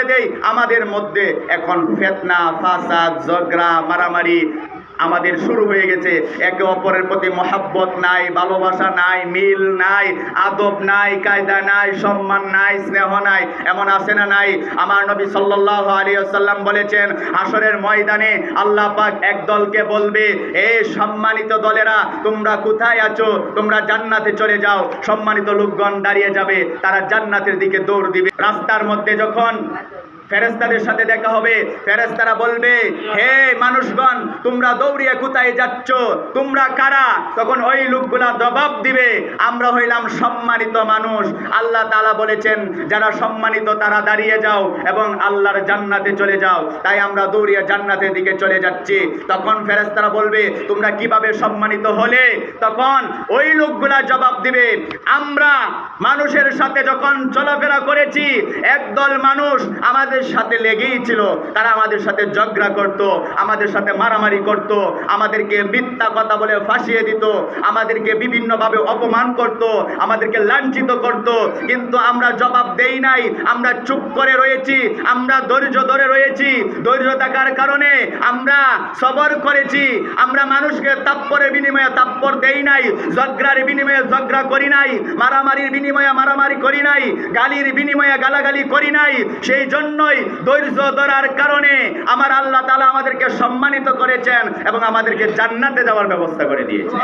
দেই আমাদের মধ্যে এখন ফিতনা ফাসাদ ঝগড়া মারামারি আমাদের শুরু হয়ে গেছে। একে অপরের প্রতি মহব্বত নাই, ভালোবাসা নাই, মিল নাই, আদব নাই, কায়দা নাই, সম্মান নাই, স্নেহ নাই। এমন আছে না নাই? আমার নবী সাল্লাল্লাহু আলাইহি ওয়াসাল্লাম বলেছেন, হাসরের ময়দানে আল্লাহ পাক এক দলকে বলবে, এ সম্মানিত দলেরা তোমরা কোথায় আছো? তোমরা জান্নাতে চলে যাও। সম্মানিত লোকগণ দাঁড়িয়ে যাবে, তারা জান্নাতের দিকে দৌড় দিবে। রাস্তার মধ্যে যখন ফেরেশতাদের সাথে দেখা হবে, ফেরেশতারা বলবে, হে মানুষগণ তোমরা দৌড়িয়ে কোথায় যাচ্ছ? তোমরা কারা? তখন ওই লোকগুলা জবাব দিবে, আমরা হইলাম সম্মানিত মানুষ। আল্লাহ তাআলা বলেছেন, যারা সম্মানিত তারা দাঁড়িয়ে যাও এবং আল্লাহর জান্নাতে চলে যাও। তাই আমরা দৌড়িয়ে জান্নাতের দিকে চলে যাচ্ছি। তখন ফেরেশতারা বলবে, তোমরা কিভাবে সম্মানিত হলে? তখন ওই লোকগুলা জবাব দিবে, আমরা মানুষের সাথে যখন চলাফেরা করেছি, একদল মানুষ আমাদের সাথে লেগেই ছিল। তারা আমাদের সাথে ঝগড়া করত, আমাদের সাথে মারামারি করত, আমাদেরকে মিথ্যা কথা বলে ফাঁসিয়ে দিত, আমাদেরকে বিভিন্নভাবে অপমান করত, আমাদেরকে লাঞ্ছিত করত। কিন্তু আমরা জবাব দেই নাই, আমরা চুপ করে রয়েছি, আমরা ধৈর্য ধরে রয়েছি। ধৈর্য থাকার কারণে আমরা সবর করেছি। আমরা মানুষকে তাপ্পরের বিনিময়ে তাপ্পর দেই নাই, ঝগড়ার বিনিময়ে ঝগড়া করি নাই, মারামারির বিনিময়ে মারামারি করি নাই, গালির বিনিময়ে গালাগালি করি নাই। সেই জন্যই ধৈর্য ধরার কারণে আমার আল্লাহ তাআলা আমাদেরকে সম্মানিত করেছেন এবং আমাদেরকে জান্নাতে যাওয়ার ব্যবস্থা করে দিয়েছেন।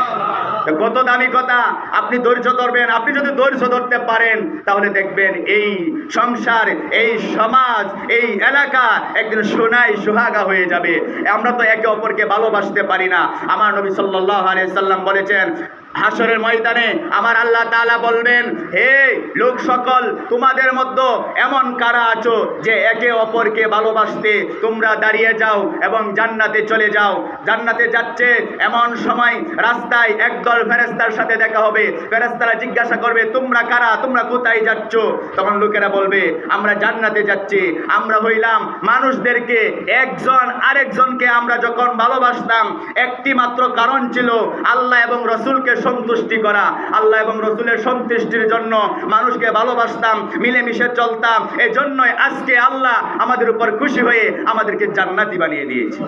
কত দামি কথা! আপনি ধৈর্য ধরবেন। আপনি যদি ধৈর্য ধরতে পারেন তাহলে দেখবেন এই সংসার, এই সমাজ, এই এলাকা একদিন সোনায় সোহাগা হয়ে যাবে। আমরা তো একে অপরকে ভালোবাসতে পারি না। আমার নবী সাল্লাল্লাহু আলাইহি সাল্লাম বলেছেন, হাসরের ময়দানে আমার আল্লাহ তাআলা বলবেন, হে লোক সকল, তোমাদের মধ্যে এমন কারা আছো যে একে অপরকে ভালোবাসতে তোমরা দাঁড়িয়ে যাও এবং জান্নাতে চলে যাও? জান্নাতে যাচ্ছে এমন সময় রাস্তায় একদল ফেরেশতার সাথে দেখা হবে। ফেরেশতারা জিজ্ঞাসা করবে, তোমরা কারা? তোমরা কোথায় যাচ্ছ? তখন লোকেরা বলবে, আমরা জান্নাতে যাচ্ছি। আমরা হইলাম মানুষদেরকে একজন আরেকজনকে আমরা যখন ভালোবাসতাম, একটি মাত্র কারণ ছিল, আল্লাহ এবং রাসূলকে সন্তুষ্টি করা। আল্লাহ এবং রাসূলের সন্তুষ্টির জন্য মানুষকে ভালোবাসতাম, মিলেমিশে চলতাম। এই জন্যই আজকে আল্লাহ আমাদের উপর খুশি হয়ে আমাদেরকে জান্নাতি বানিয়ে দিয়েছে।